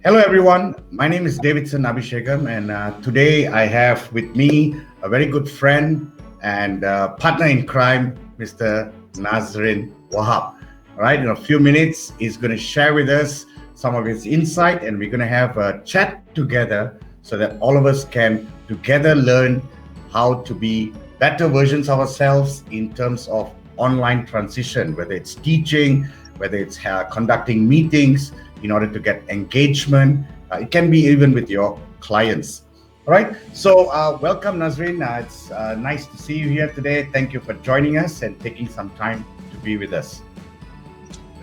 Hello, everyone. My name is Davidson Abishegam, and today I have with me a very good friend and partner in crime, Mr. Nadzrin Wahab. All right, in a few minutes, he's going to share with us some of his insight, and we're going to have a chat together so that all of us can together learn how to be better versions of ourselves in terms of online transition, whether it's teaching, whether it's conducting meetings in order to get engagement. It can be even with your clients. All right. So welcome, Nadzrin. It's nice to see you here today. Thank you for joining us and taking some time to be with us.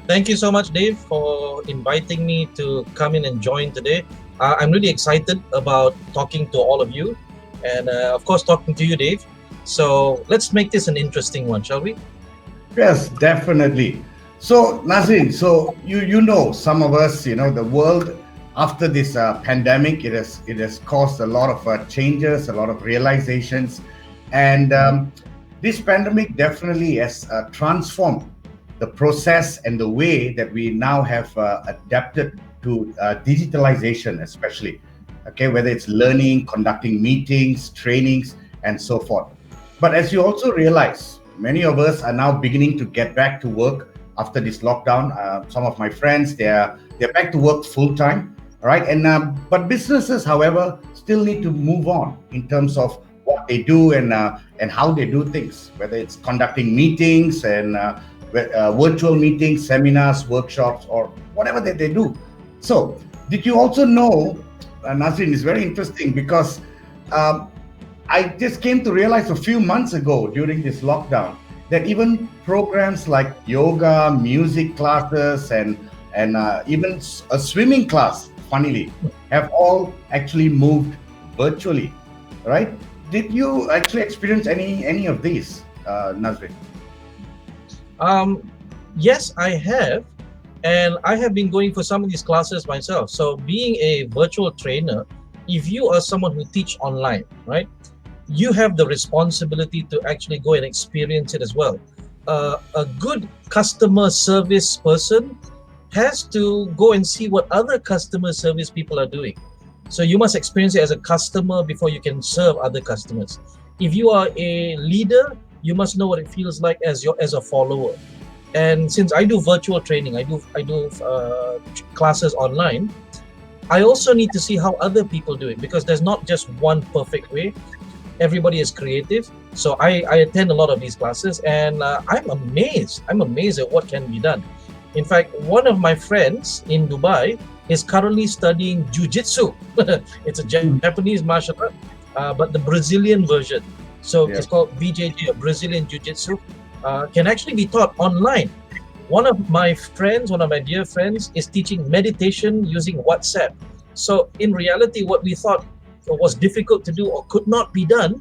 Thank you so much, Dave, for inviting me to come in and join today. I'm really excited about talking to all of you and, of course, talking to you, Dave. So let's make this an interesting one, shall we? Yes, definitely. So, Nadzrin, so you know, some of us, the world after this pandemic, it has caused a lot of changes, a lot of realizations, and this pandemic definitely has transformed the process and the way that we now have adapted to digitalization, especially. Okay, whether it's learning, conducting meetings, trainings, and so forth. But as you also realize, many of us are now beginning to get back to work after this lockdown. Some of my friends, they're back to work full time, all right? And but businesses, however, still need to move on in terms of what they do and how they do things, whether it's conducting meetings and virtual meetings, seminars, workshops, or whatever that they do. So, did you also know, Nadzrin, is very interesting because I just came to realize a few months ago during this lockdown that even programs like yoga, music classes, and even a swimming class, funnily, have all actually moved virtually, right? Did you actually experience any of these, Nadzrin? Yes, I have. And I have been going for some of these classes myself. So being a virtual trainer, if you are someone who teach online, right, you have the responsibility to actually go and experience it as well. A good customer service person has to go and see what other customer service people are doing. So you must experience it as a customer before you can serve other customers. If you are a leader, you must know what it feels like as a follower. And since I do virtual training, I do classes online. I also need to see how other people do it because there's not just one perfect way. Everybody is creative. So I attend a lot of these classes and I'm amazed at what can be done. In fact, one of my friends in Dubai is currently studying jiu-jitsu. It's a Japanese martial art, but the Brazilian version. So It's called BJJ, or Brazilian Jiu-Jitsu, can actually be taught online. One of my dear friends is teaching meditation using WhatsApp. So in reality, what we thought was difficult to do or could not be done,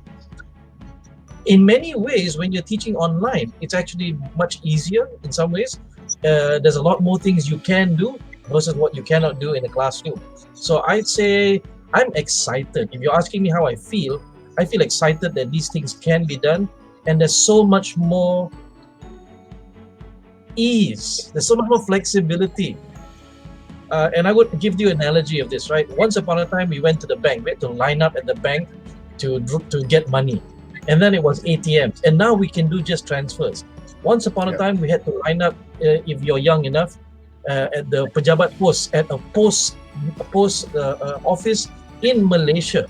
in many ways, when you're teaching online, it's actually much easier in some ways. There's a lot more things you can do versus what you cannot do in a classroom. So I'd say I'm excited. If you're asking me how I feel excited that these things can be done, and there's so much more ease, there's so much more flexibility. And I would give you an analogy of this, right? Once upon a time, we went to the bank. We had to line up at the bank to get money. And then it was ATMs. And now we can do just transfers. Once upon a time, we had to line up, if you're young enough, at the pejabat post, at a post office in Malaysia,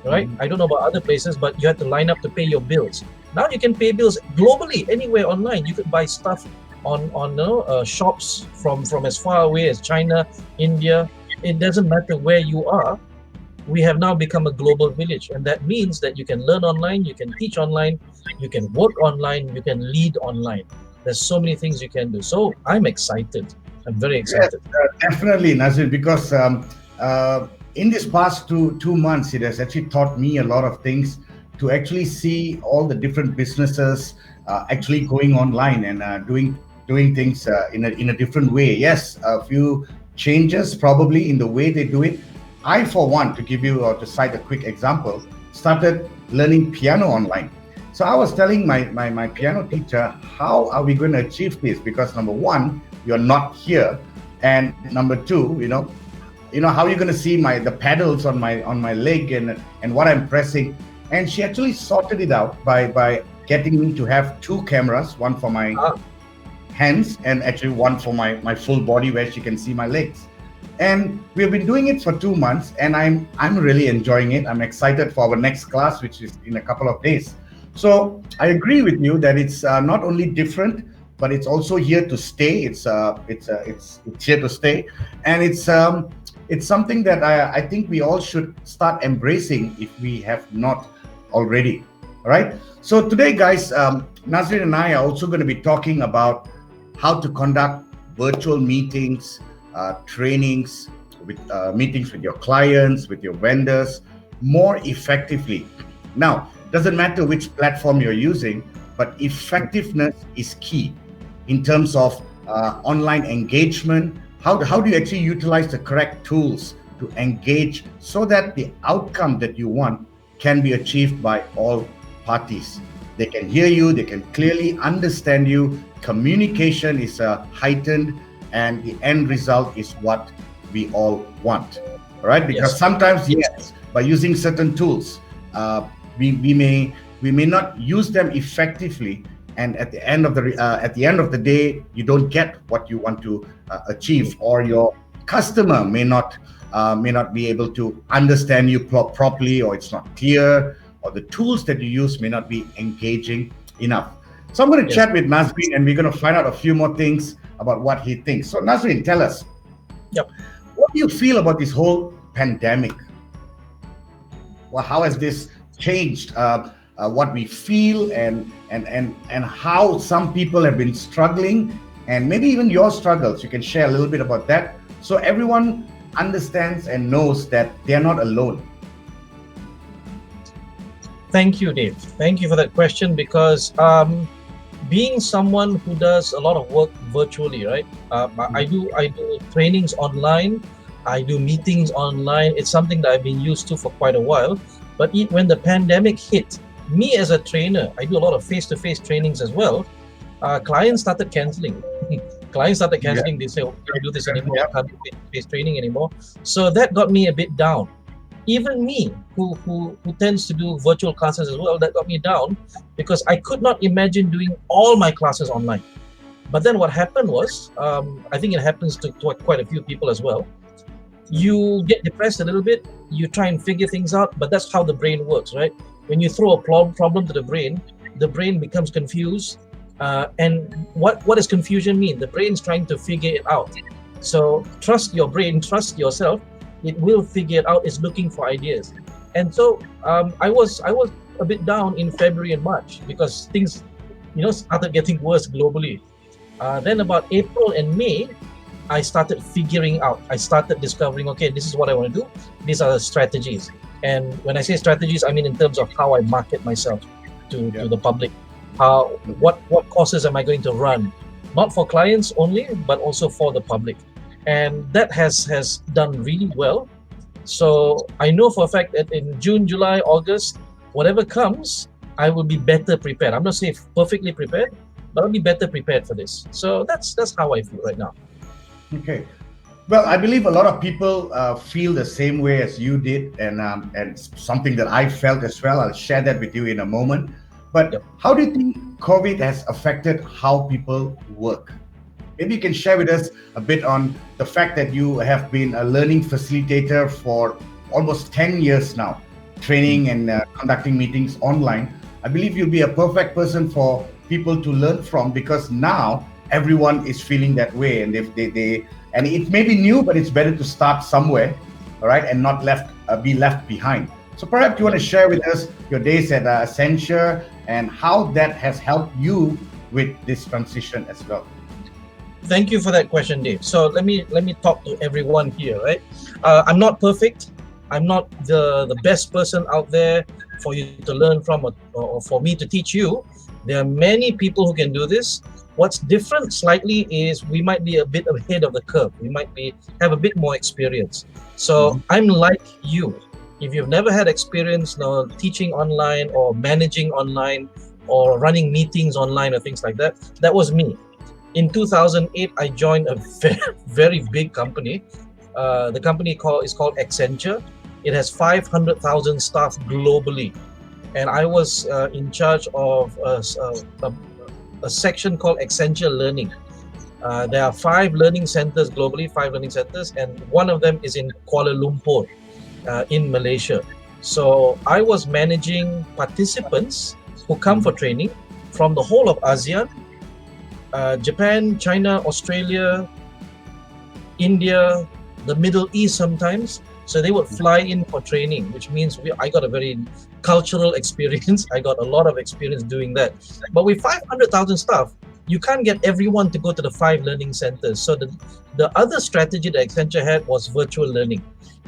right? I don't know about other places, but you had to line up to pay your bills. Now you can pay bills globally, anywhere online. You could buy stuff on shops from as far away as China, India. It doesn't matter where you are. We have now become a global village, and that means that you can learn online, you can teach online, you can work online, you can lead online. There's so many things you can do. So I'm excited. I'm very excited. Yes, definitely, Nadzrin, because in this past two months, it has actually taught me a lot of things to actually see all the different businesses actually going online and doing things in a different way. Yes, a few changes probably in the way they do it. I, for one, to give you or to cite a quick example, started learning piano online. So I was telling my piano teacher, how are we going to achieve this? Because number one, you're not here. And number two, how are you going to see the pedals on my leg and what I'm pressing? And she actually sorted it out by getting me to have two cameras, one for my hands and actually one for my full body where she can see my legs. And we've been doing it for 2 months, and I'm really enjoying it. I'm excited for our next class, which is in a couple of days. So I agree with you that it's not only different, but it's also here to stay. It's here to stay, and it's something that I think we all should start embracing if we have not already. All right. So today, guys, Nazrin and I are also going to be talking about how to conduct virtual meetings, trainings, with meetings with your clients, with your vendors more effectively. Now, doesn't matter which platform you're using, but effectiveness is key in terms of online engagement. How do you actually utilize the correct tools to engage so that the outcome that you want can be achieved by all parties? They can hear you, they can clearly understand you, communication is heightened, and the end result is what we all want. All right, because sometimes, yes, by using certain tools, we may not use them effectively, and at the end of the day, you don't get what you want to achieve, or your customer may not be able to understand you properly, or it's not clear, or the tools that you use may not be engaging enough. So I'm going to chat with Nazrin, and we're going to find out a few more things about what he thinks. So Nazrin, tell us, what do you feel about this whole pandemic? Well, how has this changed what we feel, and how some people have been struggling, and maybe even your struggles? You can share a little bit about that, so everyone understands and knows that they are not alone. Thank you, Dave. Thank you for that question, because being someone who does a lot of work virtually, right? I do trainings online, I do meetings online. It's something that I've been used to for quite a while. But when the pandemic hit, me as a trainer, I do a lot of face-to-face trainings as well. Clients started canceling. They say, oh, we can't do this anymore, I can't do face-to-face training anymore. So that got me a bit down. Even me, who tends to do virtual classes as well, that got me down, because I could not imagine doing all my classes online. But then what happened was, I think it happens to quite a few people as well, you get depressed a little bit, you try and figure things out, but that's how the brain works, right? When you throw a problem to the brain becomes confused. And what does confusion mean? The brain's trying to figure it out. So trust your brain, trust yourself. It will figure it out. It's looking for ideas. And so I was a bit down in February and March, because things started getting worse globally. Then about April and May, I started figuring out. I started discovering, okay, this is what I want to do. These are the strategies. And when I say strategies, I mean in terms of how I market myself to the public. What courses am I going to run? Not for clients only, but also for the public. And that has done really well. So I know for a fact that in June, July, August, whatever comes, I will be better prepared. I'm not saying perfectly prepared, but I'll be better prepared for this. So that's how I feel right now. Okay. Well, I believe a lot of people feel the same way as you did, and something that I felt as well. I'll share that with you in a moment. But how do you think COVID has affected how people work? Maybe you can share with us a bit on the fact that you have been a learning facilitator for almost 10 years now, training and conducting meetings online. I believe you'll be a perfect person for people to learn from, because now everyone is feeling that way, and and it may be new, but it's better to start somewhere, all right, and not be left behind. So perhaps you want to share with us your days at Accenture and how that has helped you with this transition as well. Thank you for that question, Dave. So let me talk to everyone here, right? I'm not perfect. I'm not the best person out there for you to learn from, or for me to teach you. There are many people who can do this. What's different slightly is we might be a bit ahead of the curve. We might have a bit more experience. So I'm like you. If you've never had experience teaching online or managing online or running meetings online or things like that, that was me. In 2008, I joined a very, very big company. The company is called Accenture. It has 500,000 staff globally, and I was in charge of a section called Accenture Learning. There are 5 learning centers globally, 5 learning centers, and one of them is in Kuala Lumpur, in Malaysia. So I was managing participants who come for training from the whole of ASEAN, Japan, China, Australia, India, the Middle East sometimes. So they would fly in for training, which means I got a very cultural experience. I got a lot of experience doing that. But with 500,000 staff, you can't get everyone to go to the 5 learning centers. So the other strategy that Accenture had was virtual learning.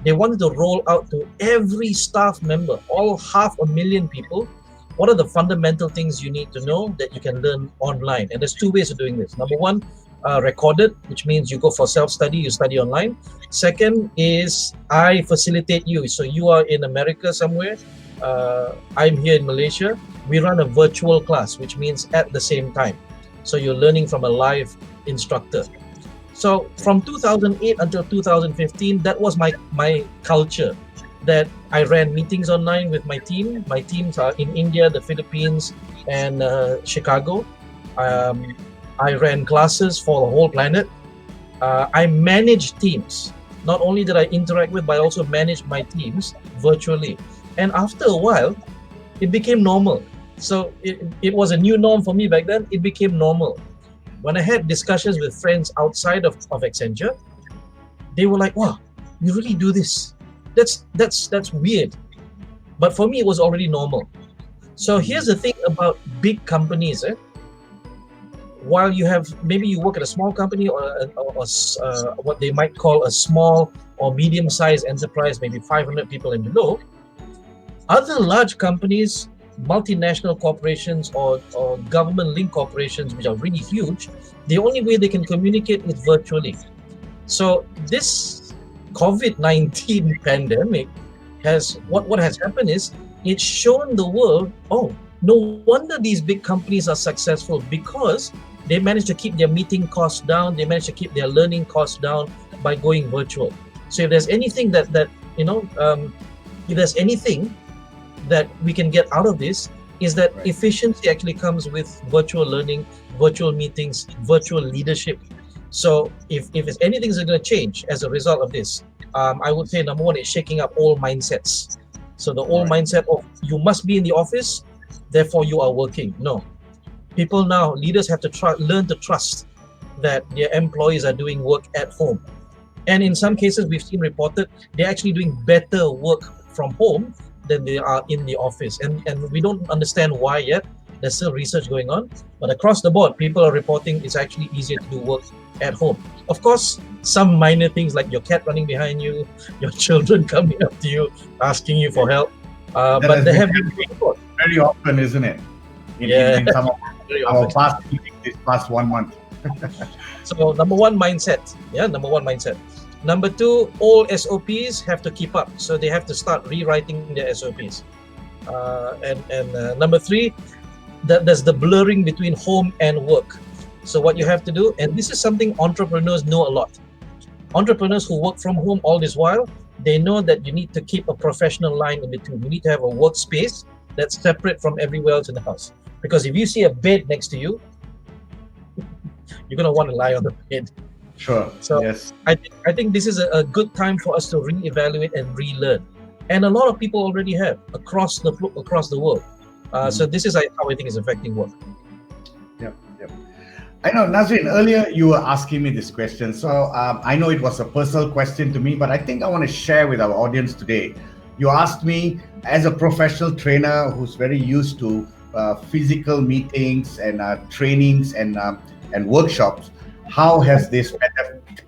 They wanted to roll out to every staff member, all 500,000 people. What are the fundamental things you need to know that you can learn online? And there's 2 ways of doing this. Number one, recorded, which means you go for self-study, you study online. Second is I facilitate you. So you are in America somewhere, I'm here in Malaysia. We run a virtual class, which means at the same time. So you're learning from a live instructor. So from 2008 until 2015, that was my culture, that I ran meetings online with my team. My teams are in India, the Philippines, and Chicago. I ran classes for the whole planet. I managed teams. Not only did I interact with, but I also managed my teams virtually. And after a while, it became normal. So it was a new norm for me back then. It became normal. When I had discussions with friends outside of Accenture, they were like, wow, you really do this? That's weird. But for me, it was already normal. So here's the thing about big companies. While maybe you work at a small company or what they might call a small or medium-sized enterprise, maybe 500 people and below, other large companies, multinational corporations or government-linked corporations, which are really huge, the only way they can communicate is virtually. So this COVID-19 pandemic what has happened is it's shown the world, oh, no wonder these big companies are successful, because they managed to keep their meeting costs down, they managed to keep their learning costs down by going virtual. So if there's anything if there's anything that we can get out of this, is that efficiency actually comes with virtual learning, virtual meetings, virtual leadership. So if anything is going to change as a result of this, I would say number one is shaking up all mindsets. So the old mindset of you must be in the office, therefore you are working. No. People now, leaders have to learn to trust that their employees are doing work at home. And in some cases, we've seen reported, they're actually doing better work from home than they are in the office. And we don't understand why yet. There's still research going on. But across the board, people are reporting it's actually easier to do work at home. Of course, some minor things like your cat running behind you, your children coming up to you, asking you for help. But they have been very often, isn't it? In some of our past meetings this past 1 month. So number one, mindset. Number two, all SOPs have to keep up. So they have to start rewriting their SOPs. And number three, there's the blurring between home and work. So what you have to do, and this is something entrepreneurs know a lot. Entrepreneurs who work from home all this while, they know that you need to keep a professional line in between. You need to have a workspace that's separate from everywhere else in the house. Because if you see a bed next to you, you're going to want to lie on the bed. Sure. So yes. I think this is a good time for us to reevaluate and relearn. And a lot of people already have across the world. So this is how I think is affecting work. Yep. I know, Nazrin, earlier you were asking me this question. So I know it was a personal question to me, but I think I want to share with our audience today. You asked me, as a professional trainer who's very used to physical meetings and trainings and workshops, how has this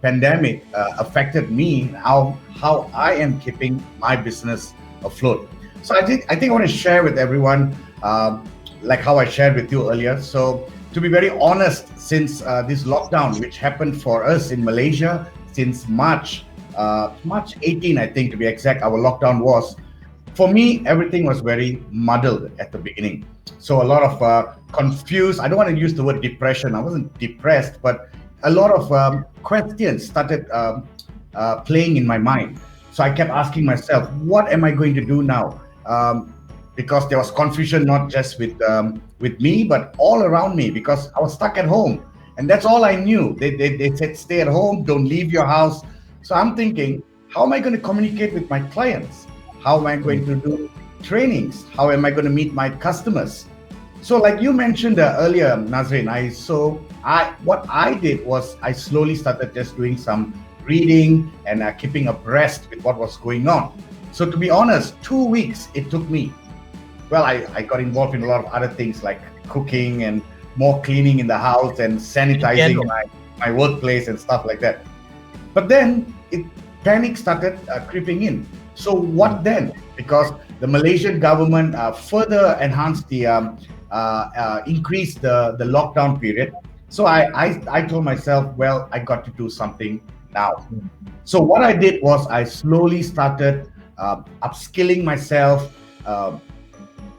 pandemic affected me? How I am keeping my business afloat? So I think I want to share with everyone, like how I shared with you earlier. So to be very honest, since this lockdown, which happened for us in Malaysia since March 18, I think to be exact, our lockdown was. For me, everything was very muddled at the beginning. So a lot of confused, I don't want to use the word depression. I wasn't depressed, but a lot of questions started playing in my mind. So I kept asking myself, what am I going to do now? Because there was confusion not just with me, but all around me, because I was stuck at home. And that's all I knew. They said, stay at home, don't leave your house. So I'm thinking, how am I going to communicate with my clients? How am I going to do trainings? How am I going to meet my customers? So like you mentioned earlier, Nazrin, what I did was I slowly started just doing some reading and keeping abreast with what was going on. So to be honest, 2 weeks it took me. Well, I got involved in a lot of other things like cooking and more cleaning in the house and sanitizing my workplace and stuff like that. But then panic started creeping in. So what then? Because the Malaysian government further enhanced increased the lockdown period. So I told myself, well, I got to do something now. So what I did was I slowly started upskilling myself,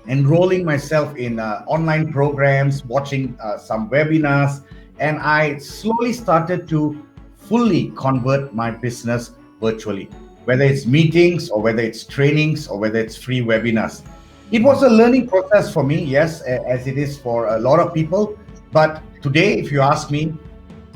enrolling myself in online programs, watching some webinars, and I slowly started to fully convert my business virtually, whether it's meetings or whether it's trainings or whether it's free webinars. It was a learning process for me, yes, as it is for a lot of people. But today, if you ask me,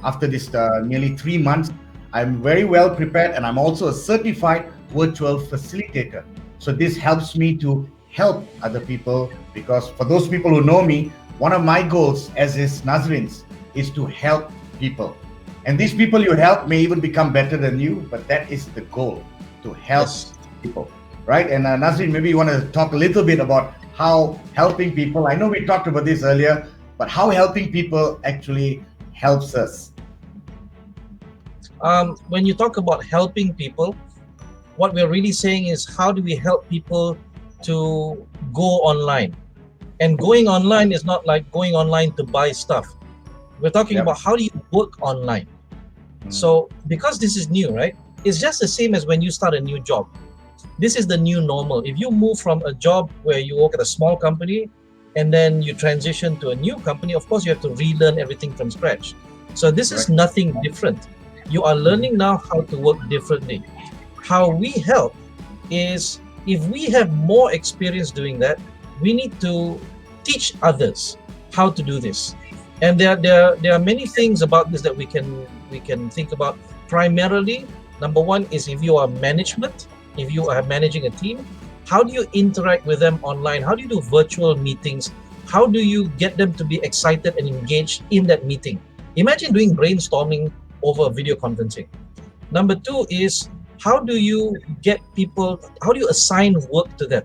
after this nearly 3 months, I'm very well prepared, and I'm also a certified virtual facilitator. So this helps me to help other people, because for those people who know me, one of my goals, as is Nazrin's, is to help people. And these people you help may even become better than you, but that is the goal, to help people, right? And Nazrin, maybe you want to talk a little bit about how helping people, I know we talked about this earlier, but how helping people actually helps us. When you talk about helping people, what we're really saying is, how do we help people to go online? And going online is not like going online to buy stuff. We're talking about how do you work online. So because this is new, right? It's just the same as when you start a new job. This is the new normal. If you move from a job where you work at a small company and then you transition to a new company, of course you have to relearn everything from scratch. So this is nothing different. You are learning now how to work differently. How we help is, if we have more experience doing that, we need to teach others how to do this. And there are many things about this that we can think about. Primarily, number one is, if you are management, if you are managing a team, how do you interact with them online? How do you do virtual meetings? How do you get them to be excited and engaged in that meeting? Imagine doing brainstorming over video conferencing. Number two is, how do you get people, how do you assign work to them?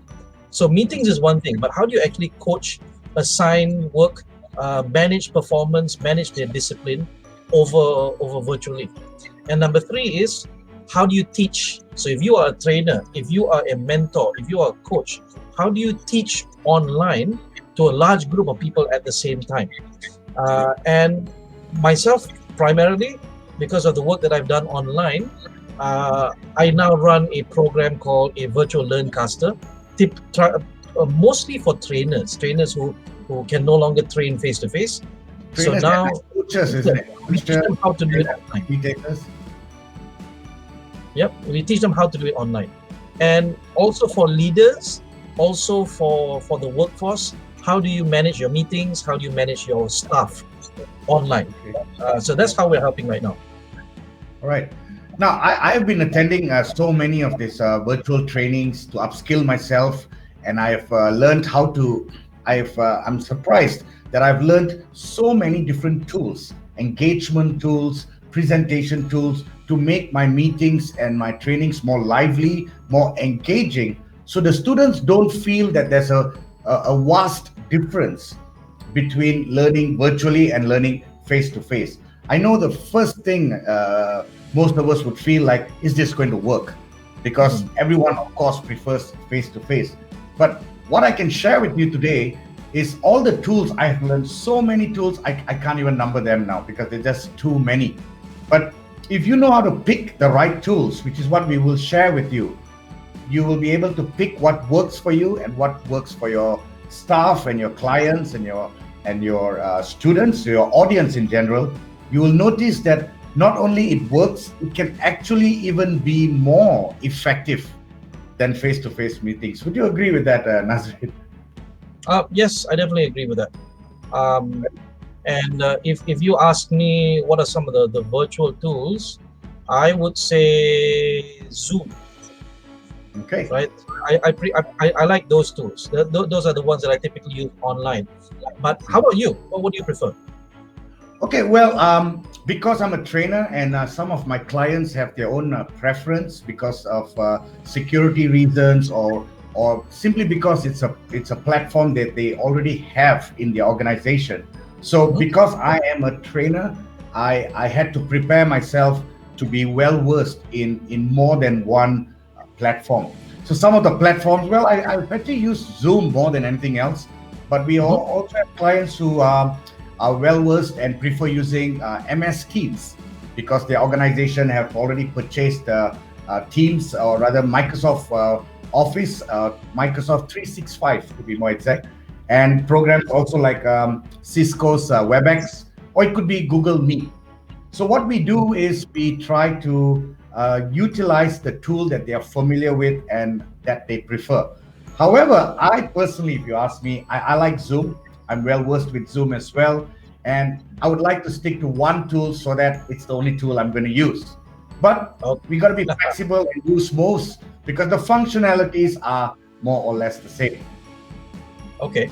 So meetings is one thing, but how do you actually coach, assign work, manage performance, manage their discipline over virtually? And number three is, how do you teach? So if you are a trainer, if you are a mentor, if you are a coach, how do you teach online to a large group of people at the same time? And myself, primarily, because of the work that I've done online, I now run a program called a virtual LearnCaster, mostly for trainers who can no longer train face to face. So now coaches, isn't it? We teach them how to do it online. Yep, we teach them how to do it online. And also for leaders, also for the workforce, how do you manage your meetings? How do you manage your staff online? So that's how we're helping right now. All right. Now, I've been attending so many of these virtual trainings to upskill myself, and I've learned how to, I'm surprised that I've learned so many different tools, engagement tools, presentation tools, to make my meetings and my trainings more lively, more engaging, so the students don't feel that there's a vast difference between learning virtually and learning face-to-face. I know the first thing most of us would feel like, is this going to work? Because everyone, of course, prefers face-to-face. But what I can share with you today is all the tools I've learned, so many tools, I can't even number them now because there's just too many. But if you know how to pick the right tools, which is what we will share with you, you will be able to pick what works for you and what works for your staff and your clients and your students, your audience in general. You will notice that not only it works, it can actually even be more effective than face-to-face meetings. Would you agree with that, Nazrin? Yes, I definitely agree with that. Um, and if you ask me what are some of the virtual tools, I would say Zoom, Okay. right? I like those tools. Those are the ones that I typically use online. But how about you? What do you prefer? Okay, well, because I'm a trainer and some of my clients have their own preference because of security reasons or simply because it's a platform that they already have in the organization. So Mhm. because I am a trainer, I had to prepare myself to be well versed in more than one platform. So some of the platforms, well, I actually use Zoom more than anything else, but we Mhm. also have clients who are well versed and prefer using MS Teams because their organization have already purchased Teams, or rather Microsoft Office, Microsoft 365 to be more exact, and programs also like Cisco's WebEx, or it could be Google Meet. So what we do is we try to utilize the tool that they are familiar with and that they prefer. However, I personally, if you ask me, I like Zoom. I'm well versed with Zoom as well. And I would like to stick to one tool so that it's the only tool I'm going to use. But Okay. we got to be flexible and use most because the functionalities are more or less the same. Okay,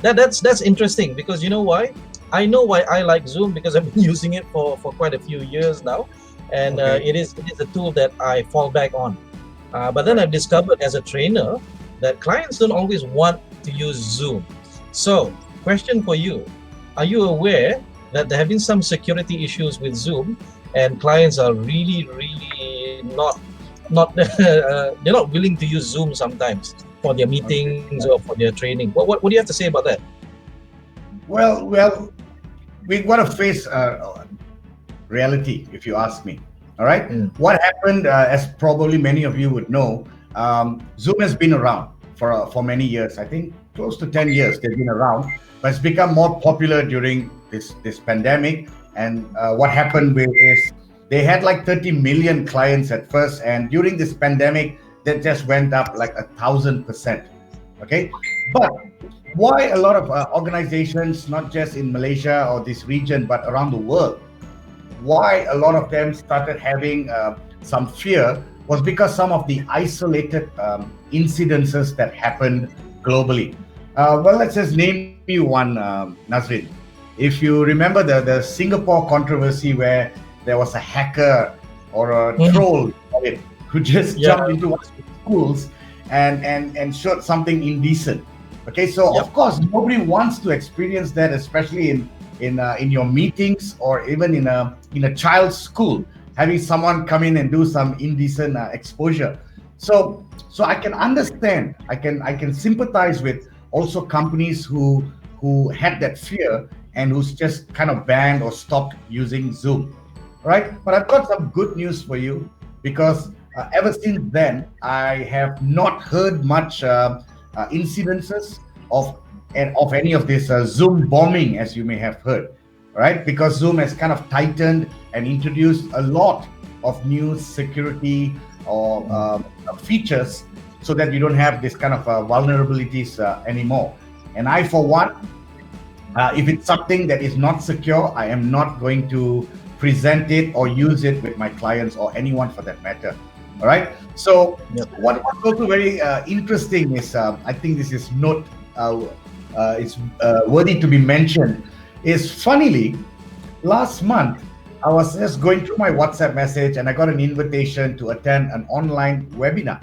that's interesting because you know why? I know why I like Zoom because I've been using it for quite a few years now, and Okay. it is a tool that I fall back on. But then Right. I've discovered as a trainer that clients don't always want to use Zoom. So, question for you: are you aware that there have been some security issues with Zoom, and clients are really not they're not willing to use Zoom sometimes for their Okay. meetings or for their training. What do you have to say about that? Well, we got to face reality, if you ask me. All right. Mm. What happened, as probably many of you would know, Zoom has been around for many years. I think close to 10 years they've been around, but it's become more popular during this pandemic. And what happened with is they had like 30 million clients at first, and during this pandemic, that just went up like 1,000%. Okay, but why a lot of organizations, not just in Malaysia or this region, but around the world, why a lot of them started having some fear was because some of the isolated incidences that happened globally. Well, let's just name you one, Nazrin. If you remember the Singapore controversy where there was a hacker or a Mm. troll who just Yeah. jumped into one of the schools and showed something indecent. Okay, so Yep. of course nobody wants to experience that, especially in your meetings or even in a child's school, having someone come in and do some indecent exposure. So I can understand, I can sympathize with also companies who had that fear and who's just kind of banned or stopped using Zoom, right? But I've got some good news for you because ever since then I have not heard much incidences of of any of this Zoom bombing, as you may have heard, right? Because Zoom has kind of tightened and introduced a lot of new security or features so that you don't have this kind of vulnerabilities anymore. And I, for one, if it's something that is not secure, I am not going to present it or use it with my clients or anyone for that matter. All right. So Yep. what's also very interesting is I think this is not it's worthy to be mentioned. Is funnily last month I was just going through my WhatsApp message and I got an invitation to attend an online webinar.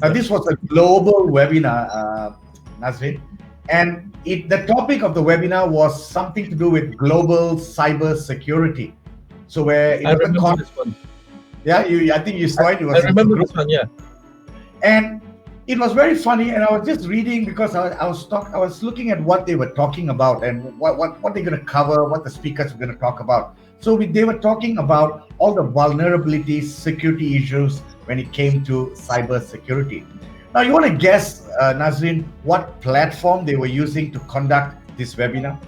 Now, Yep. this was a global webinar, Nazrin, and the topic of the webinar was something to do with global cyber security. So, where it I was a remember this one. yeah, I think you saw it. It I was in the remember group, this one. Yeah. and it was very funny. And I was just reading because I was looking at what they were talking about and what they're going to cover, what the speakers were going to talk about. So they were talking about all the vulnerabilities, security issues when it came to cyber security. Now, you want to guess, Nazrin, what platform they were using to conduct this webinar?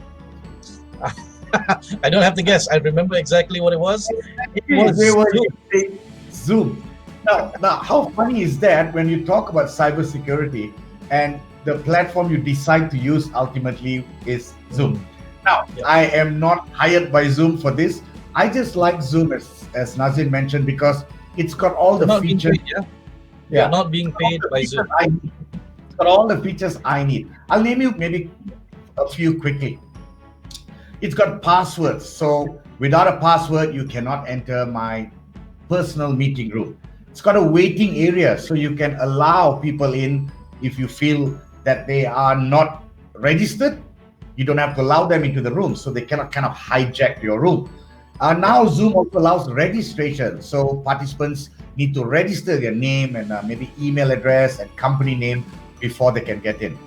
I don't have to guess. I remember exactly what it was. It They was were Zoom. using Zoom. Now, how funny is that when you talk about cybersecurity and the platform you decide to use ultimately is Zoom? Now, Yeah. I am not hired by Zoom for this. I just like Zoom, as Nazin mentioned, because it's got all You're the not being features. paid, yeah? You're Yeah, not being all paid the by features Zoom. I need. It's got all the features I need. I'll name you maybe a few quickly. It's got passwords. So without a password, you cannot enter my personal meeting room. It's got a waiting area so you can allow people in if you feel that they are not registered. You don't have to allow them into the room so they cannot kind of hijack your room. Yeah. Now Zoom also allows registration. So participants need to register their name and maybe email address and company name before they can get in.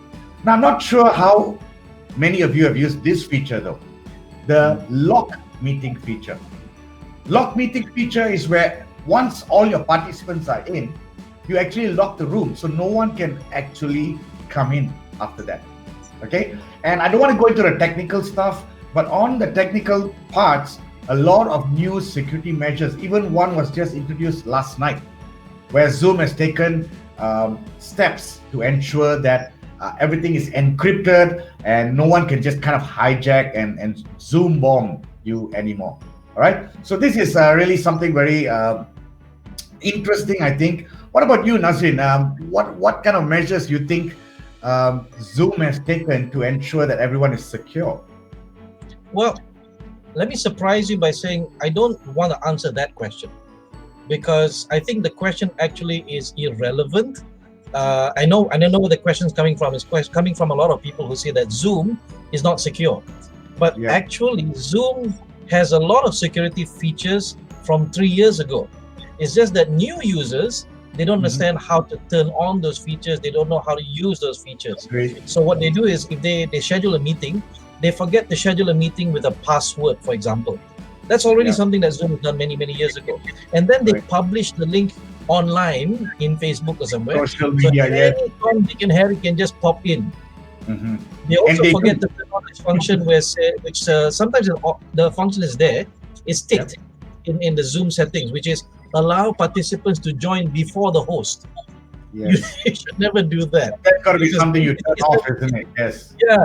Now, I'm not sure how many of you have used this feature though, the lock meeting feature. Lock meeting feature is where once all your participants are in, you actually lock the room so no one can actually come in after that. Okay? And I don't want to go into the technical stuff, but on the technical parts, a lot of new security measures, even one was just introduced last night, where Zoom has taken steps to ensure that everything is encrypted and no one can just kind of hijack and Zoom bomb you anymore. All right. So this is really something very interesting, I think. What about you, Nazrin? What kind of measures you think Zoom has taken to ensure that everyone is secure? Well, let me surprise you by saying I don't want to answer that question because I think the question actually is irrelevant. I don't know where the question is coming from. It's coming from a lot of people who say that Zoom is not secure. But Yeah. actually, Zoom has a lot of security features from 3 years ago. It's just that new users, they don't understand how to turn on those features. They don't know how to use those features. Great. So what they do is if they schedule a meeting, they forget to schedule a meeting with a password, for example. That's already Yeah. something that Zoom has done many, many years ago. And then they Right. publish the link online in Facebook or somewhere. Social So media, yes. anyone Dick and Harry can just pop in. Hmm. They And also they forget do. to turn on this function which sometimes the function is there, it's Yep. ticked in the Zoom settings, which is allow participants to join before the host. You, Yes. you should never do that That's got to be because something you turn it's off, like, isn't it? Yes. yeah,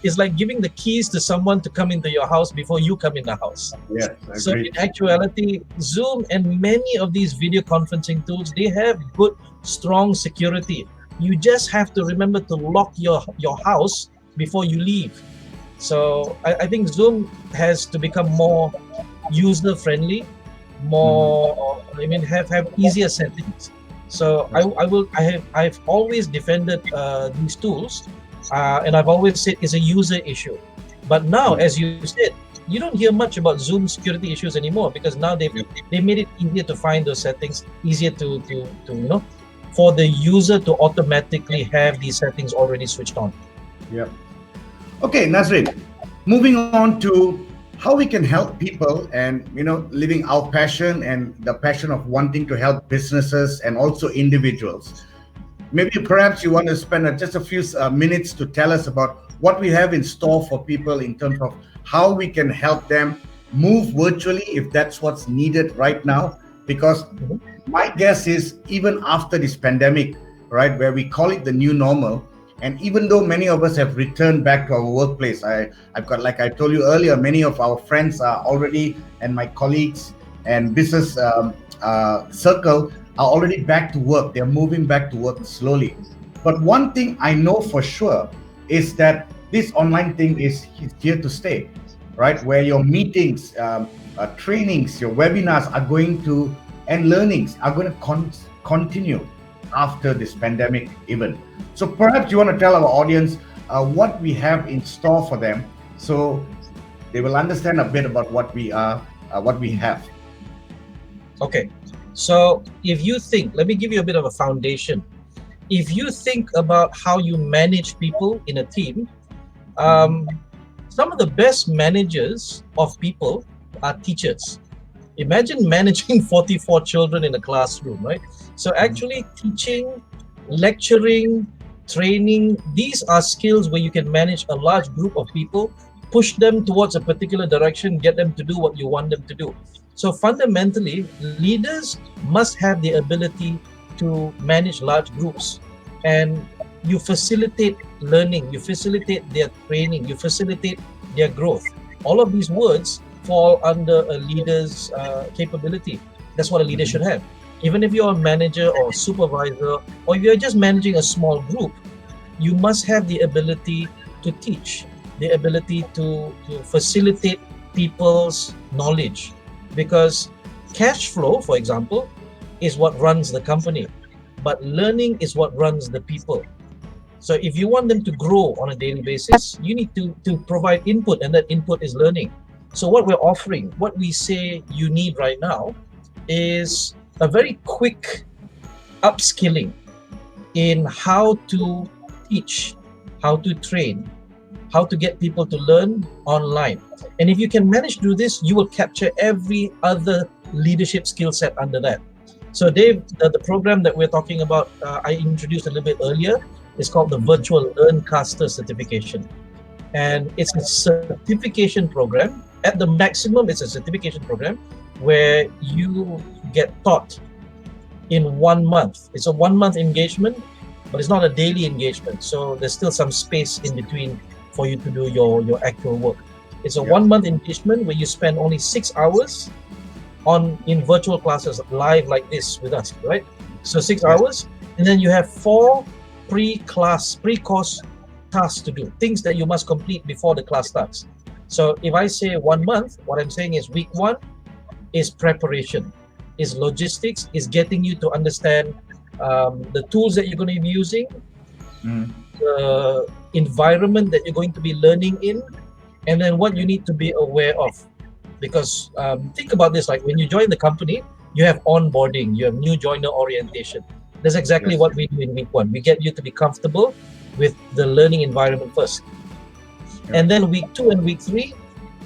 it's like giving the keys to someone to come into your house before you come in the house. Yes. So Agreed. in actuality, Zoom and many of these video conferencing tools, they have good, strong security. You just have to remember to lock your house before you leave. So I think Zoom has to become more user friendly, more have easier settings. So I've always defended these tools, and I've always said it's a user issue. But now, as you said, you don't hear much about Zoom security issues anymore because now they made it easier to find those settings, easier to for the user to automatically have these settings already switched on. Yep. Okay, Nazrin, moving on to how we can help people and living our passion and the passion of wanting to help businesses and also individuals. Maybe perhaps you want to spend just a few minutes to tell us about what we have in store for people in terms of how we can help them move virtually if that's what's needed right now. Because Mhm. my guess is even after this pandemic, right, where we call it the new normal, and even though many of us have returned back to our workplace, I've got, like I told you earlier, many of our friends are already, and my colleagues and business circle are already back to work. They're moving back to work slowly. But one thing I know for sure is that this online thing is here to stay, right? Where your meetings, trainings, your webinars are going to, and learnings are going to continue after this pandemic even. So perhaps you want to tell our audience what we have in store for them so they will understand a bit about what we have. Okay. So if you think, let me give you a bit of a foundation. If you think about how you manage people in a team, um, some of the best managers of people are teachers. Imagine managing 44 children in a classroom, right? So actually teaching, lecturing, training, these are skills where you can manage a large group of people push them towards a particular direction, get them to do what you want them to do. So fundamentally, leaders must have the ability to manage large groups, and you facilitate learning, you facilitate their training, you facilitate their growth. All of these words fall under a leader's capability. That's what a leader should have. Even if you're a manager or supervisor, or you're just managing a small group, you must have the ability to teach, the ability to facilitate people's knowledge. Because cash flow, for example, is what runs the company, but learning is what runs the people. So if you want them to grow on a daily basis, you need to provide input, and that input is learning. So what we're offering, what we say you need right now, is a very quick upskilling in how to teach, how to train, how to get people to learn online. And if you can manage to do this, you will capture every other leadership skill set under that. So Dave, the program that we're talking about, I introduced a little bit earlier, is called the Virtual LearnCaster Certification. And it's a certification program. At the maximum, it's a certification program where you get taught in 1 month. It's a 1 month engagement, but it's not a daily engagement. So there's still some space in between for you to do your actual work. It's a 1 month engagement where you spend only 6 hours in virtual classes live like this with us, right? So 6 hours, and then you have 4 pre-course tasks to do, things that you must complete before the class starts. So if I say 1 month, what I'm saying is week 1 is preparation, is logistics, is getting you to understand the tools that you're going to be using, the environment that you're going to be learning in, and then what you need to be aware of. Because think about this, like when you join the company, you have onboarding, you have new joiner orientation. That's exactly what we do in week 1. We get you to be comfortable with the learning environment first. And then week 2 and week 3,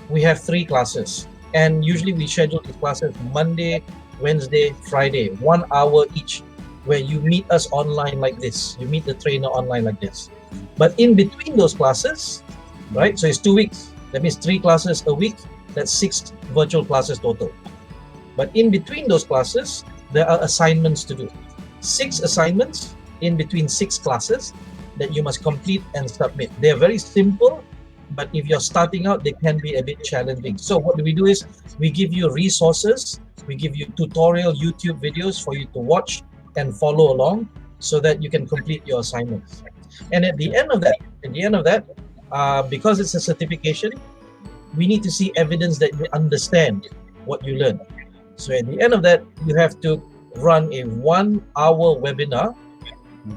we have 3 classes. And usually we schedule these classes Monday, Wednesday, Friday, 1 hour each, where you meet us online like this. You meet the trainer online like this. But in between those classes, right? So it's 2 weeks. That means 3 classes a week. That's 6 virtual classes total. But in between those classes, there are assignments to do. 6 assignments in between 6 classes that you must complete and submit. They're very simple, but if you're starting out, they can be a bit challenging. So what we do is we give you resources, we give you tutorial YouTube videos for you to watch and follow along so that you can complete your assignments. And at the end of that, because it's a certification, we need to see evidence that you understand what you learn. So at the end of that, you have to run a 1 hour webinar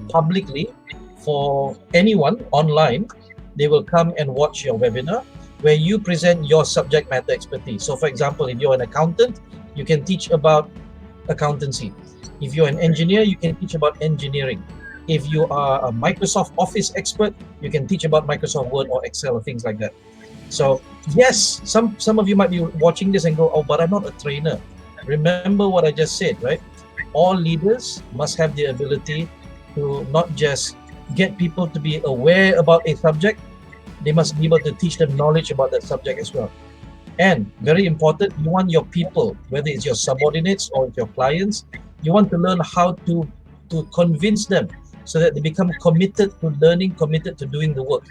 publicly for anyone online. They will come and watch your webinar where you present your subject matter expertise. So for example, if you're an accountant, you can teach about accountancy. If you're an engineer, you can teach about engineering. If you are a Microsoft Office expert, you can teach about Microsoft Word or Excel or things like that. So yes, some of you might be watching this and go, oh, but I'm not a trainer. Remember what I just said, right? All leaders must have the ability to not just get people to be aware about a subject, they must be able to teach them knowledge about that subject as well. And very important, you want your people, whether it's your subordinates or your clients, you want to learn how to convince them so that they become committed to learning, committed to doing the work.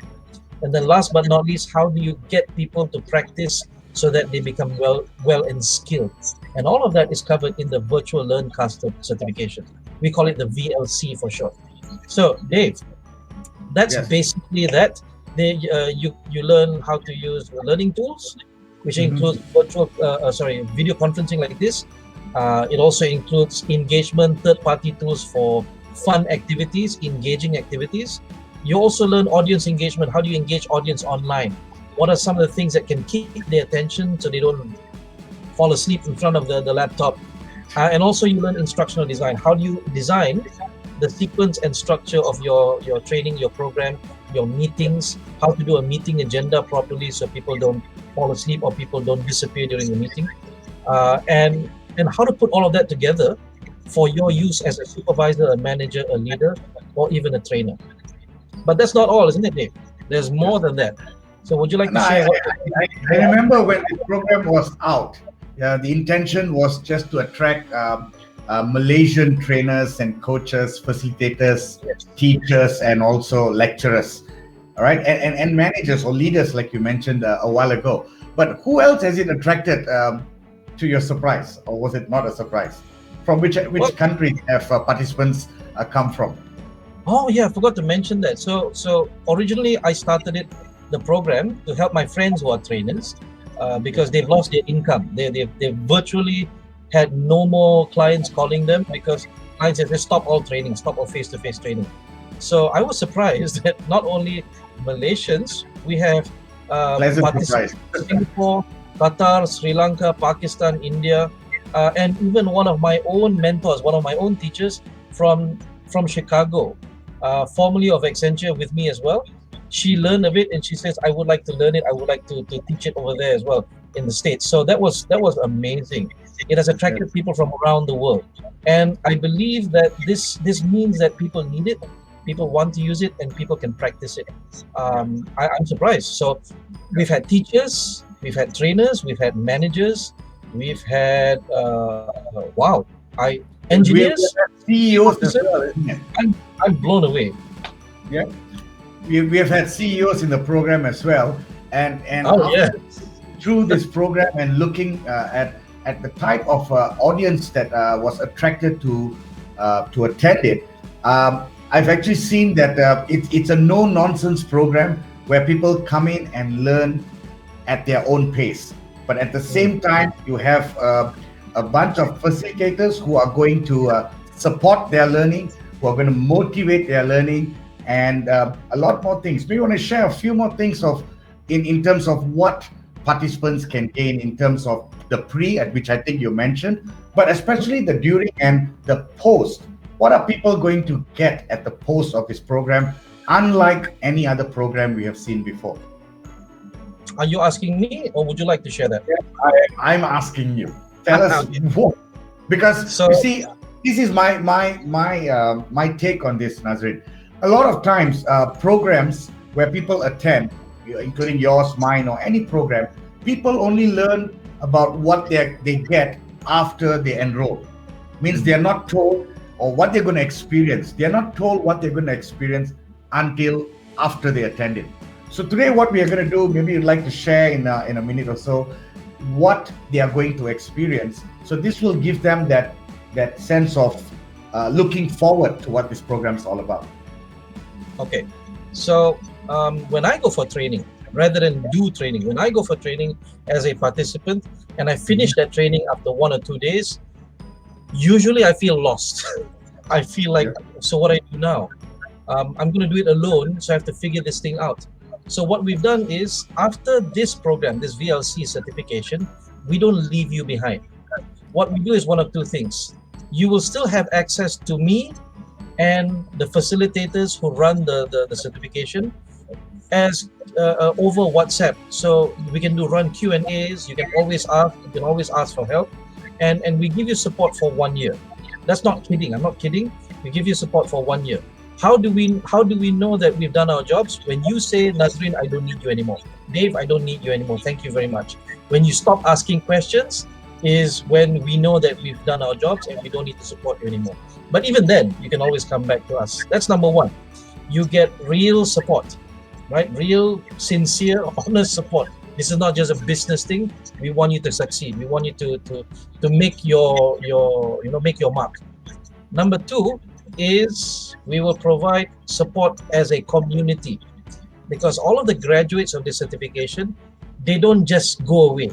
And then last but not least, how do you get people to practice so that they become well and skilled? And all of that is covered in the Virtual LearnCaster Certification. We call it the VLC for short. So Dave, that's basically that. You learn how to use learning tools, which includes video conferencing like this. It also includes engagement, third-party tools for fun activities, engaging activities. You also learn audience engagement. How do you engage audience online? What are some of the things that can keep their attention so they don't fall asleep in front of the laptop? And also you learn instructional design. How do you design the sequence and structure of your training, your program, your meetings, how to do a meeting agenda properly so people don't fall asleep or people don't disappear during the meeting, and how to put all of that together for your use as a supervisor, a manager, a leader, or even a trainer. But that's not all, isn't it, Dave? There's more than that. So would you like No, to share what? I remember when the program was out, the intention was just to attract Malaysian trainers and coaches, facilitators, Yes. teachers, and also lecturers, all right, and managers or leaders, like you mentioned a while ago. But who else has it attracted to your surprise, or was it not a surprise? From which Well, countries have participants come from? oh yeah, I forgot to mention that. So originally I started the program to help my friends who are trainers, because they've lost their income. They virtually had no more clients calling them because clients said, stop all training, stop all face-to-face training. So I was surprised that not only Malaysians, we have Pleasant participants surprise. in Singapore, Qatar, Sri Lanka, Pakistan, India, and even one of my own mentors, one of my own teachers from Chicago, formerly of Accenture with me as well. She learned of it and she says, I would like to learn it. I would like to teach it over there as well in the States. So that was amazing. It has attracted people from around the world. And I believe that this means that people need it, people want to use it, and people can practice it. I'm surprised. So we've had teachers, we've had trainers, we've had managers, we've had wow, I We have engineers, CEOs as officers. well, isn't it? I'm blown away. Yeah. We have had CEOs in the program as well, and Oh yeah. through this program and looking at the type of audience that was attracted to attend it, I've actually seen that it's a no nonsense program where people come in and learn at their own pace, but at the same time you have a bunch of facilitators who are going to support their learning, who are going to motivate their learning, and a lot more things. Do you want to share a few more things in terms of what participants can gain in terms of the pre, at which I think you mentioned, but especially the during and the post? What are people going to get at the post of this program, unlike any other program we have seen before? Are you asking me, or would you like to share that? I'm asking you. Tell us Okay. what, because So you see, this is my take on this, Nazrin. A lot of times, programs where people attend, including yours, mine, or any program, people only learn about what they get after they enroll. Means they're not told or what they're going to experience. They're not told what they're going to experience until after they attend it. So today, what we are going to do, maybe you'd like to share in a minute or so, what they are going to experience. So this will give them that sense of looking forward to what this program is all about. okay. So when I go for training, rather than do training, when I go for training as a participant and I finish that training after 1 or 2 days, usually I feel lost. I feel like, so what I do now? I'm going to do it alone, so I have to figure this thing out. So what we've done is, after this program, this VLC certification, we don't leave you behind. What we do is one of two things. You will still have access to me and the facilitators who run the certification as over WhatsApp. So we can run Q&As. You can always ask. You can always ask for help, and we give you support for 1 year. That's not kidding. I'm not kidding. We give you support for 1 year. How do we know that we've done our jobs? When you say, Nazrin, I don't need you anymore. Dave, I don't need you anymore. Thank you very much. When you stop asking questions is when we know that we've done our jobs and we don't need to support you anymore. But even then, you can always come back to us. That's number one. You get real support, right? Real, sincere, honest support. This is not just a business thing. We want you to succeed. We want you to make your make your mark. Number two is we will provide support as a community, because all of the graduates of this certification, they don't just go away.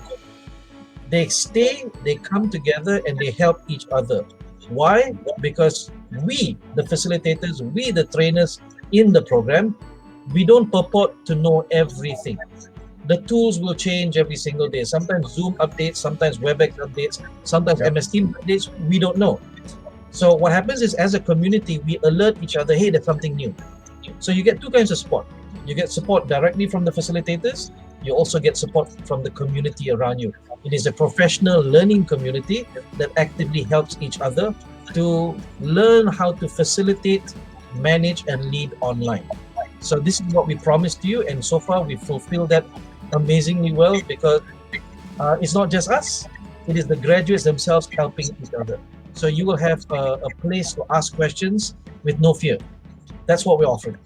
They stay, they come together, and they help each other. Why? Because we, the facilitators, we, the trainers in the program, we don't purport to know everything. The tools will change every single day. Sometimes Zoom updates, sometimes WebEx updates, sometimes MS Teams updates. We don't know. So what happens is, as a community, we alert each other, hey, there's something new. So you get two kinds of support. You get support directly from the facilitators. You also get support from the community around you. It is a professional learning community that actively helps each other to learn how to facilitate, manage, and lead online. So this is what we promised you, and so far we fulfilled that amazingly well, because it's not just us, it is the graduates themselves helping each other. So you will have a place to ask questions with no fear. That's what we're offering.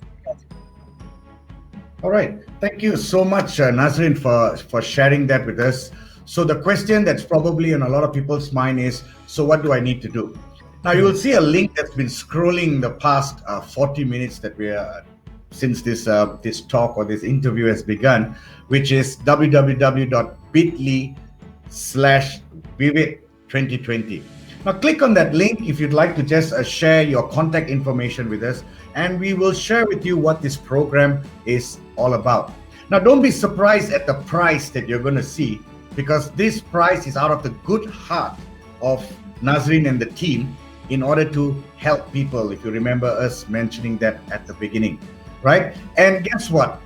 All right. Thank you so much, Nazrin, for sharing that with us. So the question that's probably on a lot of people's mind is, so what do I need to do? Now you will see a link that's been scrolling the past 40 minutes that we are since this talk or this interview has begun, which is www.bit.ly/Vivid2020. Now click on that link if you'd like to just share your contact information with us, and we will share with you what this program is all about. Now don't be surprised at the price that you're going to see, because this price is out of the good heart of Nazrin and the team in order to help people, if you remember us mentioning that at the beginning, right? And guess what?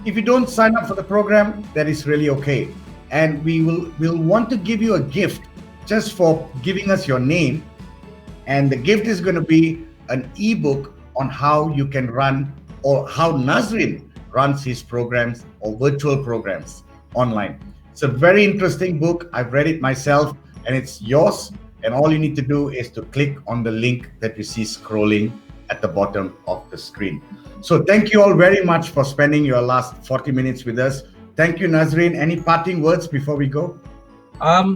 If you don't sign up for the program, that is really okay. And we'll want to give you a gift just for giving us your name. And the gift is going to be an ebook on how you can run, or how Nazrin runs his programs or virtual programs online. It's a very interesting book. I've read it myself, and it's yours. And all you need to do is to click on the link that you see scrolling at the bottom of the screen. So thank you all very much for spending your last 40 minutes with us. Thank you, Nazrin. Any parting words before we go?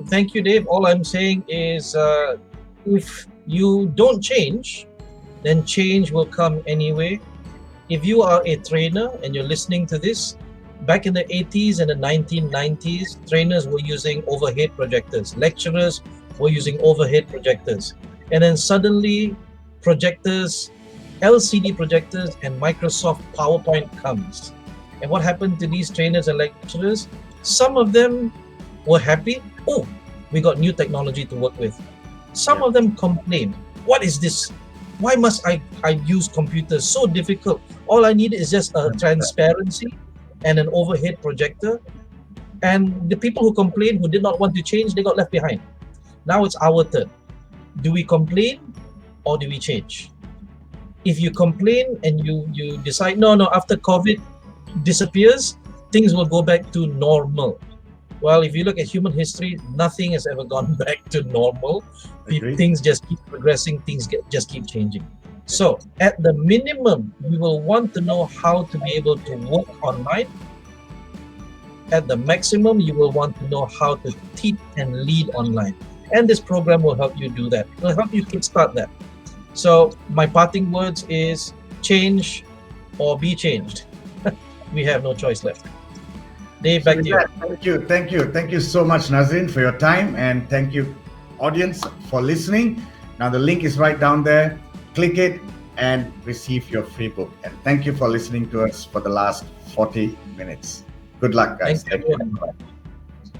Thank you, Dave. All I'm saying is, if you don't change, then change will come anyway. If you are a trainer and you're listening to this, back in the 80s and the 1990s, trainers were using overhead projectors. Lecturers were using overhead projectors. And then suddenly projectors, LCD projectors and Microsoft PowerPoint comes. And what happened to these trainers and lecturers? Some of them were happy. Oh, we got new technology to work with. Some of them complained. What is this? Why must I use computers? So difficult. All I need is just a transparency and an overhead projector. And the people who complained, who did not want to change, they got left behind. Now it's our turn. Do we complain or do we change? If you complain and you decide, no, after COVID disappears, things will go back to normal. Well, if you look at human history, nothing has ever gone back to normal. Things just keep progressing, things just keep changing. So at the minimum, we will want to know how to be able to work online. At the maximum, you will want to know how to teach and lead online. And this program will help you do that. It will help you kickstart that. So my parting words is change or be changed. We have no choice left. Dave, back to you. Thank you so much, Nazrin, for your time, and thank you, audience, for listening. Now the link is right down there. Click it and receive your free book. And thank you for listening to us for the last 40 minutes. Good luck, guys. Thank you.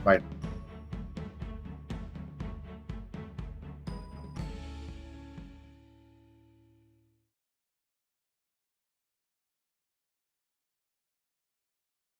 Bye.